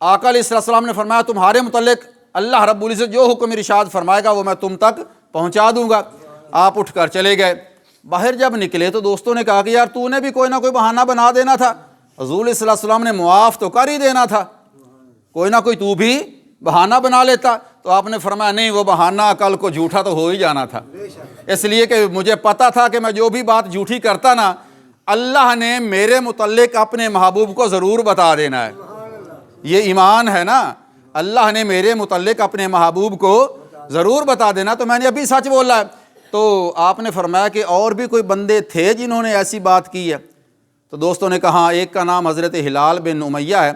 آقا علیہ السلام نے فرمایا تمہارے متعلق اللہ رب العزت جو حکم ارشاد فرمائے گا وہ میں تم تک پہنچا دوں گا۔ آپ اٹھ کر چلے گئے۔ باہر جب نکلے تو دوستوں نے کہا کہ یار تو نے بھی کوئی نہ کوئی بہانہ بنا دینا تھا، حضور علیہ السلام نے معاف تو کر ہی دینا تھا، کوئی نہ کوئی تو بھی بہانہ بنا لیتا۔ تو آپ نے فرمایا نہیں، وہ بہانہ کل کو جھوٹا تو ہو ہی جانا تھا، اس لیے کہ مجھے پتہ تھا کہ میں جو بھی بات جھوٹی کرتا نا، اللہ نے میرے متعلق اپنے محبوب کو ضرور بتا دینا ہے۔ یہ ایمان ہے نا، اللہ نے میرے متعلق اپنے محبوب کو ضرور بتا دینا، تو میں نے ابھی سچ بولا ہے۔ تو آپ نے فرمایا کہ اور بھی کوئی بندے تھے جنہوں نے ایسی بات کی ہے؟ تو دوستوں نے کہا ایک کا نام حضرت ہلال بن امیہ ہے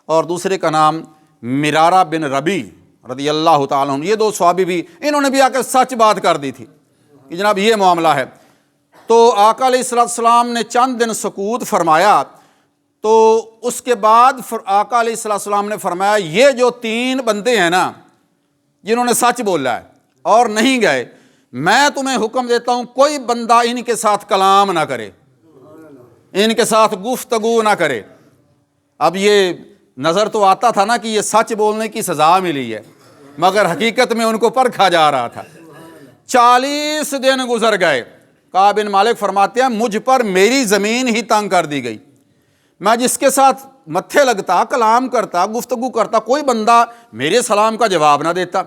اور دوسرے کا نام مرارہ بن ربی رضی اللہ تعالیٰ عنہ، یہ دو صحابی بھی، انہوں نے بھی آ کر سچ بات کر دی تھی کہ جناب یہ معاملہ ہے۔ تو آقا علیہ السلام نے چند دن سکوت فرمایا، تو اس کے بعد آقا علیہ السلام نے فرمایا یہ جو 3 بندے ہیں نا جنہوں نے سچ بولا ہے اور نہیں گئے، میں تمہیں حکم دیتا ہوں کوئی بندہ ان کے ساتھ کلام نہ کرے، ان کے ساتھ گفتگو نہ کرے۔ اب یہ نظر تو آتا تھا نا کہ یہ سچ بولنے کی سزا ملی ہے، مگر حقیقت میں ان کو پرکھا جا رہا تھا۔ 40 دن گزر گئے۔ کعب بن مالک فرماتے ہیں مجھ پر میری زمین ہی تنگ کر دی گئی، میں جس کے ساتھ متھے لگتا، کلام کرتا، گفتگو کرتا، کوئی بندہ میرے سلام کا جواب نہ دیتا،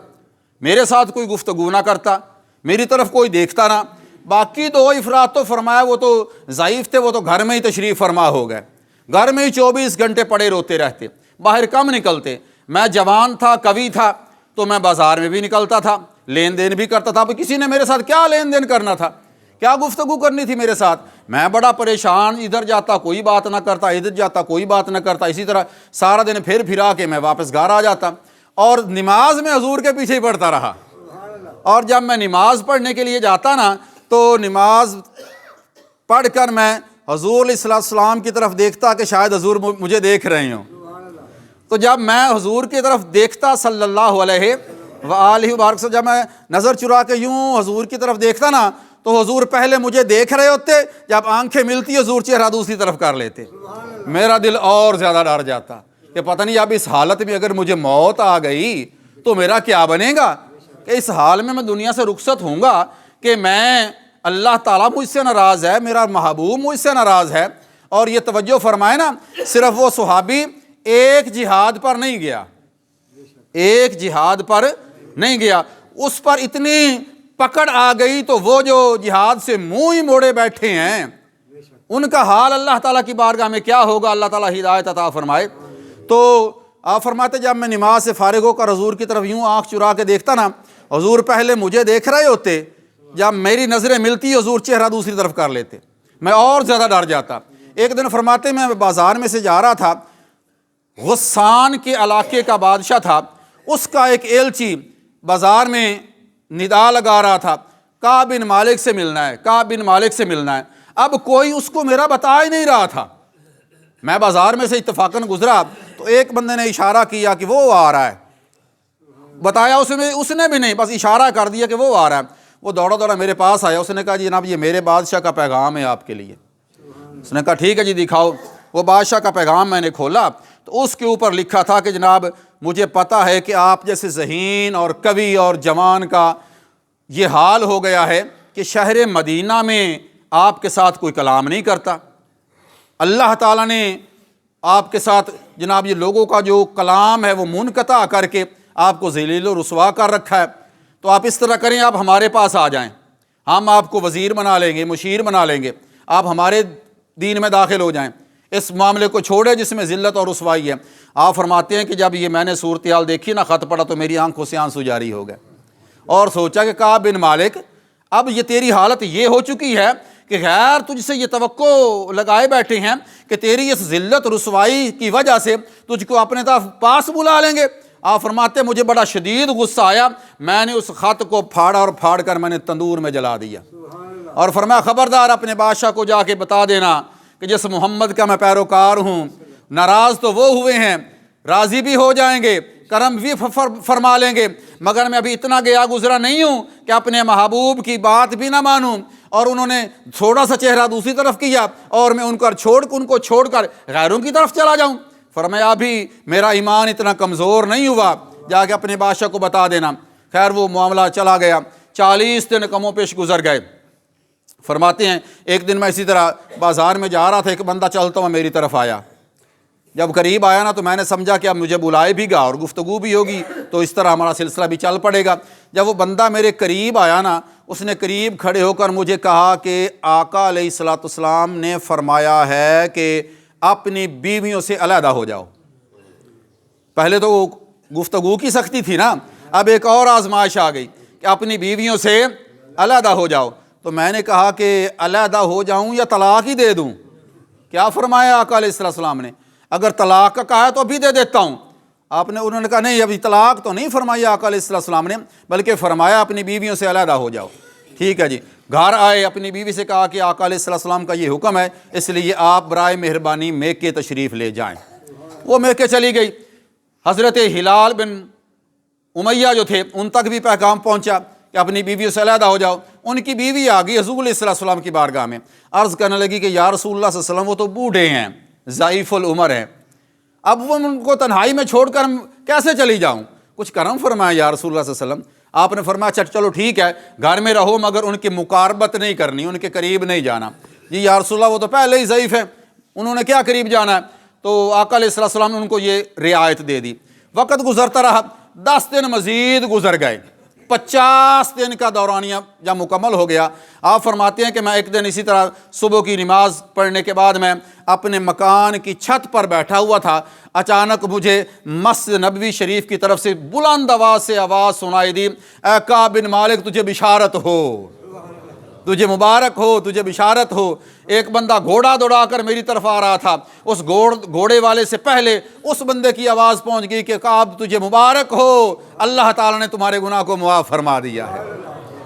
میرے ساتھ کوئی گفتگو نہ کرتا، میری طرف کوئی دیکھتا نہ۔ باقی 2 افراد تو فرمایا وہ تو ضعیف تھے، وہ تو گھر میں ہی تشریف فرما ہو گئے، گھر میں ہی 24 گھنٹے پڑے روتے رہتے، باہر کم نکلتے۔ میں جوان تھا، قوی تھا، تو میں بازار میں بھی نکلتا تھا، لین دین بھی کرتا تھا۔ کسی نے میرے ساتھ کیا لین دین کرنا تھا، کیا گفتگو کرنی تھی میرے ساتھ؟ میں بڑا پریشان، ادھر جاتا کوئی بات نہ کرتا، ادھر جاتا کوئی بات نہ کرتا، اسی طرح سارا دن پھر پھرا کے میں واپس گھر آ جاتا، اور نماز میں حضور کے پیچھے ہی پڑھتا رہا۔ اور جب میں نماز پڑھنے کے لیے جاتا نا تو نماز پڑھ کر میں حضور علیہ السلام کی طرف دیکھتا کہ شاید حضور مجھے دیکھ رہے ہوں، تو جب میں حضور کی طرف دیکھتا صلی اللہ علیہ وآلہ وبارک سے، جب میں نظر چرا کے یوں حضور کی طرف دیکھتا نا تو حضور پہلے مجھے دیکھ رہے ہوتے، جب آنکھیں ملتی حضور چہرہ دوسری طرف کر لیتے۔ میرا دل اور زیادہ ڈر جاتا کہ پتہ نہیں اب اس حالت میں اگر مجھے موت آ گئی تو میرا کیا بنے گا، کہ اس حال میں دنیا سے رخصت ہوں گا کہ میں اللہ تعالیٰ مجھ سے ناراض ہے، میرا محبوب مجھ سے ناراض ہے۔ اور یہ توجہ فرمائے نا، صرف وہ صحابی ایک جہاد پر نہیں گیا، ایک جہاد پر نہیں گیا، اس پر اتنی پکڑ آ گئی تو وہ جو جہاد سے منہ ہی موڑے بیٹھے ہیں ان کا حال اللہ تعالیٰ کی بارگاہ میں کیا ہوگا، اللہ تعالیٰ ہدایت عطا فرمائے۔ تو آپ فرماتے جب میں نماز سے فارغ ہو کر حضور کی طرف یوں آنکھ چرا کے دیکھتا نا، حضور پہلے مجھے دیکھ رہے ہوتے، جب میری نظریں ملتی حضور چہرہ دوسری طرف کر لیتے، میں اور زیادہ ڈر جاتا۔ ایک دن فرماتے میں بازار میں سے جا رہا تھا، غسان کے علاقے کا بادشاہ تھا، اس کا ایک ایلچی بازار میں ندا لگا رہا تھا کعب بن مالک سے ملنا ہے، کعب بن مالک سے ملنا ہے۔ اب کوئی اس کو میرا بتا ہی نہیں رہا تھا، میں بازار میں سے اتفاقاً گزرا تو ایک بندے نے اشارہ کیا کہ وہ آ رہا ہے، بتایا اس نے بھی نہیں، بس اشارہ کر دیا کہ وہ آ رہا ہے۔ وہ دوڑا دوڑا میرے پاس آیا، اس نے کہا جی جناب یہ میرے بادشاہ کا پیغام ہے آپ کے لیے۔ اس نے کہا ٹھیک ہے جی دکھاؤ۔ وہ بادشاہ کا پیغام میں نے کھولا تو اس کے اوپر لکھا تھا کہ جناب مجھے پتہ ہے کہ آپ جیسے ذہین اور قوی اور جوان کا یہ حال ہو گیا ہے کہ شہر مدینہ میں آپ کے ساتھ کوئی کلام نہیں کرتا، اللہ تعالیٰ نے آپ کے ساتھ جناب یہ لوگوں کا جو کلام ہے وہ منقطع کر کے آپ کو ذلیل و رسوا کر رکھا ہے، تو آپ اس طرح کریں آپ ہمارے پاس آ جائیں، ہم آپ کو وزیر بنا لیں گے، مشیر بنا لیں گے، آپ ہمارے دین میں داخل ہو جائیں، اس معاملے کو چھوڑے جس میں ذلت اور رسوائی ہے۔ آپ فرماتے ہیں کہ جب یہ میں نے صورتحال دیکھی نا، خط پڑا تو میری آنکھوں سے آنسو جاری ہو گئے، اور سوچا کہ کعب بن مالک اب یہ تیری حالت یہ ہو چکی ہے کہ غیر تجھ سے یہ توقع لگائے بیٹھے ہیں کہ تیری اس ذلت رسوائی کی وجہ سے تجھ کو اپنے طرف پاس بلا لیں گے۔ آپ فرماتے مجھے بڑا شدید غصہ آیا، میں نے اس خط کو پھاڑا اور پھاڑ کر میں نے تندور میں جلا دیا، اور فرمایا خبردار اپنے بادشاہ کو جا کے بتا دینا کہ جس محمد کا میں پیروکار ہوں، ناراض تو وہ ہوئے ہیں، راضی بھی ہو جائیں گے، کرم بھی فرما لیں گے، مگر میں ابھی اتنا گیا گزرا نہیں ہوں کہ اپنے محبوب کی بات بھی نہ مانوں، اور انہوں نے تھوڑا سا چہرہ دوسری طرف کیا اور میں ان کو چھوڑ کر غیروں کی طرف چلا جاؤں۔ فرمایا ابھی میرا ایمان اتنا کمزور نہیں ہوا، جا کے اپنے بادشاہ کو بتا دینا۔ خیر وہ معاملہ چلا گیا، 40 دن کم و پیش گزر گئے۔ فرماتے ہیں ایک دن میں اسی طرح بازار میں جا رہا تھا، ایک بندہ چلتا ہوا میری طرف آیا۔ جب قریب آیا نا تو میں نے سمجھا کہ اب مجھے بلائے بھی گا اور گفتگو بھی ہوگی، تو اس طرح ہمارا سلسلہ بھی چل پڑے گا۔ جب وہ بندہ میرے قریب آیا نا، اس نے قریب کھڑے ہو کر مجھے کہا کہ آقا علیہ الصلوۃ والسلام نے فرمایا ہے کہ اپنی بیویوں سے علیحدہ ہو جاؤ۔ پہلے تو وہ گفتگو کی سختی تھی نا، اب ایک اور آزمائش آ گئی کہ اپنی بیویوں سے علیحدہ ہو جاؤ۔ تو میں نے کہا کہ علیحدہ ہو جاؤں یا طلاق ہی دے دوں؟ کیا فرمایا آقا علیہ السلام نے؟ اگر طلاق کا کہا ہے تو ابھی دے دیتا ہوں۔ انہوں نے کہا نہیں، ابھی طلاق تو نہیں فرمایا آقا علیہ السلام نے، بلکہ فرمایا اپنی بیویوں سے علیحدہ ہو جاؤ۔ ٹھیک ہے جی، گھر آئے، اپنی بیوی سے کہا کہ آقا علیہ السلام کا یہ حکم ہے، اس لیے آپ برائے مہربانی میکے تشریف لے جائیں۔ وہ میکے چلی گئی۔ حضرت ہلال بن امیہ جو تھے ان تک بھی پیغام پہنچا کہ اپنی بیویوں سے علیحدہ ہو جاؤ۔ ان کی بیوی آ گئی حضور علیہ السلام کی بارگاہ میں، عرض کرنے لگی کہ یا رسول اللہ صلی اللہ علیہ وسلم وہ تو بوڑھے ہیں، ضعیف العمر ہیں، اب وہ ان کو تنہائی میں چھوڑ کر کیسے چلی جاؤں؟ کچھ کرم فرمایا یا رسول اللہ صلی اللہ علیہ وسلم۔ آپ نے فرمایا چلو ٹھیک ہے، گھر میں رہو مگر ان کی مقاربت نہیں کرنی، ان کے قریب نہیں جانا۔ جی یا رسول اللہ وہ تو پہلے ہی ضعیف ہیں، انہوں نے کیا قریب جانا ہے؟ تو آقا علیہ السلام نے ان کو یہ رعایت دے دی۔ وقت گزرتا رہا، 10 دن مزید گزر گئے، 50 دن کا دورانیہ جب مکمل ہو گیا، آپ فرماتے ہیں کہ میں ایک دن اسی طرح صبح کی نماز پڑھنے کے بعد میں اپنے مکان کی چھت پر بیٹھا ہوا تھا، اچانک مجھے مسجد نبوی شریف کی طرف سے بلند آواز سے آواز سنائی دی، اے کعب بن مالک تجھے بشارت ہو، تجھے مبارک ہو، تجھے بشارت ہو۔ ایک بندہ گھوڑا دوڑا کر میری طرف آ رہا تھا، اس گھوڑے والے سے پہلے اس بندے کی آواز پہنچ گئی کہ کعب تجھے مبارک ہو، اللہ تعالیٰ نے تمہارے گناہ کو معاف فرما دیا ہے،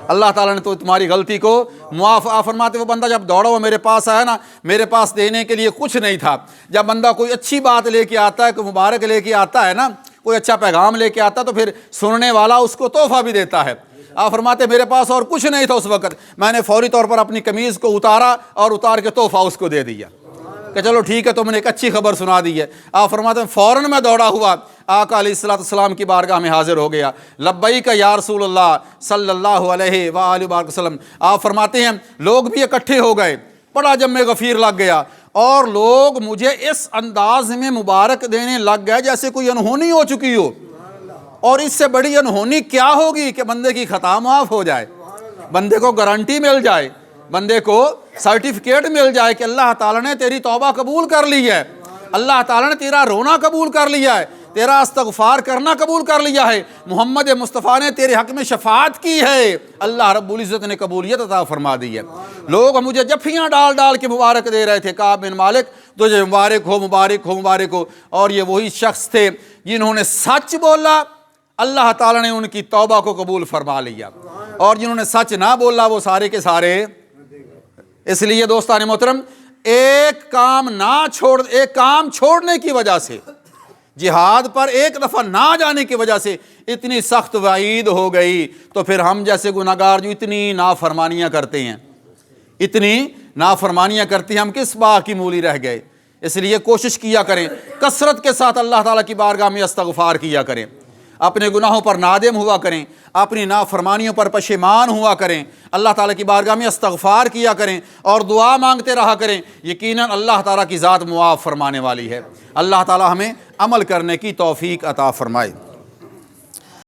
اللہ تعالیٰ نے تو تمہاری غلطی کو معاف فرماتے۔ وہ بندہ جب دوڑا ہوا میرے پاس آیا نا، میرے پاس دینے کے لیے کچھ نہیں تھا۔ جب بندہ کوئی اچھی بات لے کے آتا ہے، کوئی مبارک لے کے آتا ہے نا، کوئی اچھا پیغام لے کے آتا ہے تو پھر سننے والا اس کو تحفہ بھی دیتا ہے۔ آپ فرماتے میرے پاس اور کچھ نہیں تھا اس وقت، میں نے فوری طور پر اپنی قمیض کو اتارا اور اتار کے تحفہ اس کو دے دیا کہ چلو ٹھیک ہے تم نے ایک اچھی خبر سنا دی ہے۔ آپ فرماتے ہیں فوراً میں دوڑا ہوا آقا علیہ السلام کی بارگاہ میں حاضر ہو گیا۔ لبیک یا رسول اللہ صلی اللہ علیہ وآلہ وسلم۔ آپ فرماتے ہیں لوگ بھی اکٹھے ہو گئے، بڑا جم غفیر لگ گیا، اور لوگ مجھے اس انداز میں مبارک دینے لگ گئے جیسے کوئی انہونی ہو چکی ہو، اور اس سے بڑی انہونی کیا ہوگی کہ بندے کی خطا معاف ہو جائے، بندے کو گارنٹی مل جائے، بندے کو سرٹیفکیٹ مل جائے کہ اللہ تعالیٰ نے تیری توبہ قبول کر لی ہے، اللہ تعالیٰ نے تیرا رونا قبول کر لیا ہے، تیرا استغفار کرنا قبول کر لیا ہے، محمد مصطفیٰ نے تیرے حق میں شفاعت کی ہے، اللہ رب العزت نے قبولیت عطا فرما دی ہے۔ لوگ مجھے جفیاں ڈال ڈال کے مبارک دے رہے تھے، کعب بن مالک تجھے مبارک ہو، مبارک ہو، مبارک ہو۔ اور یہ وہی شخص تھے جنہوں نے سچ بولا، اللہ تعالیٰ نے ان کی توبہ کو قبول فرما لیا، اور جنہوں نے سچ نہ بولا وہ سارے کے سارے۔ اس لیے دوستان محترم، ایک کام چھوڑنے کی وجہ سے، جہاد پر ایک دفعہ نہ جانے کی وجہ سے اتنی سخت وعید ہو گئی، تو پھر ہم جیسے گناہگار جو اتنی نافرمانیاں کرتے ہیں، ہم کس بات کی مولی رہ گئے؟ اس لیے کوشش کیا کریں، کثرت کے ساتھ اللہ تعالیٰ کی بارگاہ میں استغفار کیا کریں، اپنے گناہوں پر نادم ہوا کریں، اپنی نافرمانیوں پر پشیمان ہوا کریں، اللہ تعالیٰ کی بارگاہ میں استغفار کیا کریں اور دعا مانگتے رہا کریں۔ یقیناً اللہ تعالیٰ کی ذات معاف فرمانے والی ہے۔ اللہ تعالیٰ ہمیں عمل کرنے کی توفیق عطا فرمائے۔